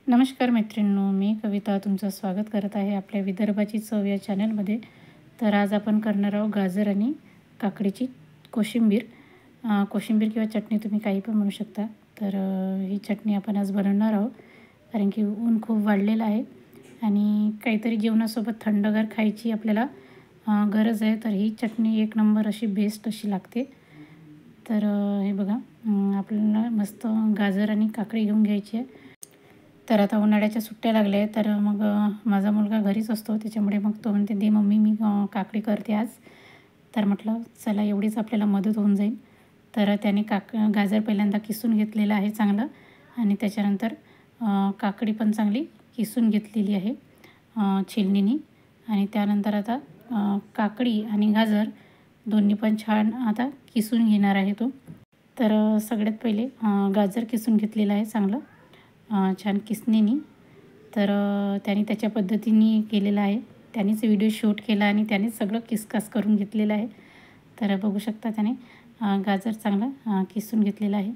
नमस्कार मैत्रिणींनो, मी कविता तुमचं स्वागत करत आहे आपल्या विदर्भाची चव या चॅनलमध्ये. तर आज आपण करणार आहोत गाजर आणि काकडीची कोशिंबीर. कोशिंबीर किंवा चटणी तुम्ही काही पण म्हणू शकता. तर ही चटणी आपण आज बनवणार आहोत कारण की ऊन खूप वाढलेलं आहे आणि काहीतरी जेवणासोबत थंडगार खायची आपल्याला गरज आहे. तर ही चटणी एक नंबर अशी बेस्ट अशी लागते. तर हे बघा, आपल्याला मस्त गाजर आणि काकडी घेऊन घ्यायची आहे. तर आता उन्हाळ्याच्या सुट्ट्या लागल्या आहेत, तर मग माझा मुलगा घरीच असतो, त्याच्यामुळे मग तो म्हणते दे मम्मी मी काकडी करते आज. तर म्हटलं चला एवढीच आपल्याला मदत होऊन जाईल. तर त्याने गाजर पहिल्यांदा किसून घेतलेलं आहे चांगलं आणि त्याच्यानंतर काकडी पण चांगली किसून घेतलेली आहे छिलनीनी. आणि त्यानंतर आता काकडी आणि गाजर दोन्ही पण छान आता किसून घेणार आहे तो. तर सगळ्यात पहिले गाजर किसून घेतलेलं आहे चांगलं छान किसणीनी. तर त्याने त्याच्या पद्धतीने केलेलं आहे, त्यानेच व्हिडिओ शूट केला आणि त्यानेच सगळं किसकास करून घेतलेलं आहे. तर बघू शकता त्याने गाजर चांगला किसून घेतलेला आहे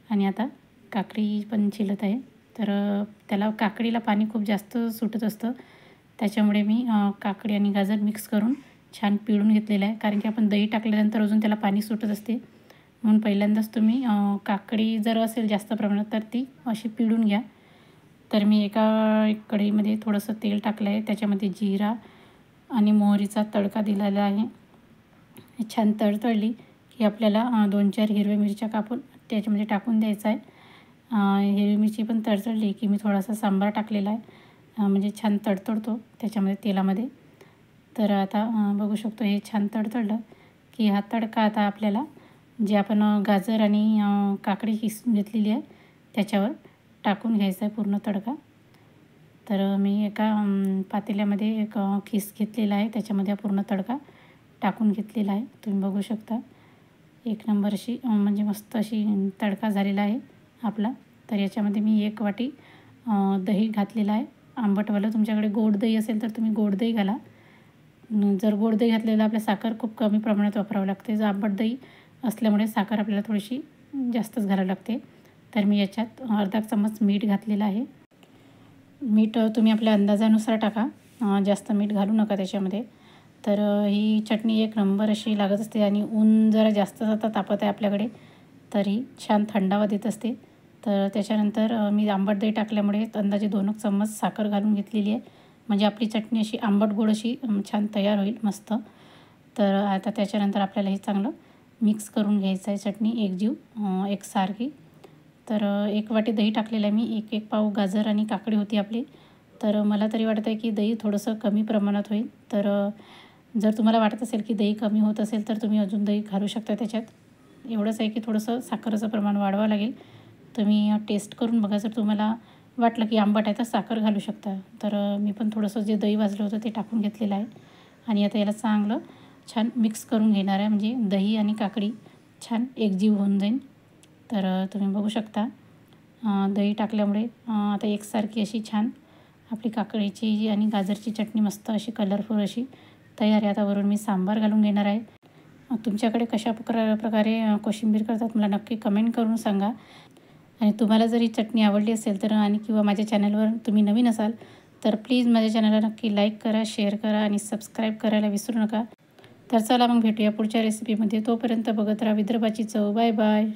आणि आता काकडी पण चिलत आहे. तर त्याला काकडीला पाणी खूप जास्त सुटत असतं, त्याच्यामुळे मी काकडी आणि गाजर मिक्स करून छान पिळून घेतलेलं आहे. कारण की आपण दही टाकल्यानंतर अजून त्याला पाणी सुटत असते, म्हणून पहिल्यांदाच तुम्ही काकडी जर असेल जास्त प्रमाणात तर ती अशी पिळून घ्या. तर मी एका कढईमध्ये थोडंसं तेल टाकलं आहे, त्याच्यामध्ये जिरा आणि मोहरीचा तडका दिलेला आहे. छान तडतडली की आपल्याला 2-4 हिरव्या मिरच्या कापून त्याच्यामध्ये टाकून द्यायचा आहे. हिरवी मिरची पण तडतडली की मी थोडासा सांबार टाकलेला आहे, म्हणजे छान तडतडतो त्याच्यामध्ये तेलामध्ये. तर आता बघू शकतो हे छान तडतडलं की हा तडका आता आपल्याला जे आपण गाजर आणि काकडी किसून घेतलेली आहे त्याच्यावर टाकून घ्यायचा आहे पूर्ण तडका. तर मी एका पातेल्यामध्ये एक खीस घेतलेला आहे, त्याच्यामध्ये पूर्ण तडका टाकून घेतलेला आहे. तुम्ही बघू शकता एक नंबर अशी म्हणजे मस्त अशी तडका झालेला आहे आपला. तर याच्यामध्ये मी 1 वाटी दही घातलेलं आहे आंबटवालं. तुमच्याकडे गोड दही असेल तर तुम्ही गोड दही घाला. जर गोड दही घातलेलं आपल्या साखर खूप कमी प्रमाणात वापरावं लागते. जर आंबट दही असल्यामुळे साखर आपल्याला थोडीशी जास्तच घालावी लागते. तर मी याच्यात अर्धा चम्मच मीठ घातलेलं आहे. मीठ तुम्ही आपल्या अंदाजानुसार टाका, जास्त मीठ घालू नका त्याच्यामध्ये. तर ही चटणी एक नंबर अशी लागत असते आणि ऊन जरा जास्त तापत आहे आपल्याकडे, तरी छान थंडावा देत असते. तर त्याच्यानंतर मी आंबट दही टाकल्यामुळे अंदाजे 2 चम्मच साखर घालून घेतलेली आहे, म्हणजे आपली चटणी अशी आंबट गोड अशी छान तयार होईल मस्त. तर आता त्याच्यानंतर आपल्याला हे चांगलं मिक्स करून घ्यायचं आहे चटणी एकसारखी. तर 1 वाटी दही टाकलेलं आहे मी. 1 पाव गाजर आणि काकडी होती आपली. तर मला तरी वाटत आहे की दही थोडंसं कमी प्रमाणात होईल. तर जर तुम्हाला वाटत असेल की दही कमी होत असेल तर तुम्ही अजून दही घालू शकता त्याच्यात. एवढंच आहे की थोडंसं साखरेचं प्रमाण वाढवावं लागेल. तुम्ही टेस्ट करून बघा, जर तुम्हाला वाटलं की आंबट आहे तर साखर घालू शकता. तर मी पण थोडंसं जे दही भाजलं होतं ते टाकून घेतलेलं आहे आणि आता याला चांगलं छान मिक्स करून घेणार आहे, म्हणजे दही आणि काकडी छान एकजीव होऊन जाईल. तर तुम्ही बघू शकता दही टाकल्यामुळे आता एकसारखी अशी छान आपली काकडीची आणि गाजरची चटणी मस्त अशी कलरफुल अशी तयार आहे. आता वरून मी सांबार घालून घेणार आहे. तुमच्याकडे कशा प्रकारे कोशिंबीर करतात मला नक्की कमेंट करून सांगा. आणि तुम्हाला जर ही चटणी आवडली असेल तर आणि किंवा माझ्या चॅनलवर तुम्ही नवीन असाल तर प्लीज माझ्या चॅनलला नक्की लाईक करा, शेअर करा आणि सबस्क्राईब करायला विसरू नका. तर चला मग भेटूया पुढच्या रेसिपीमध्ये. तोपर्यंत बघत राहा विदर्भाची चव. Bye bye.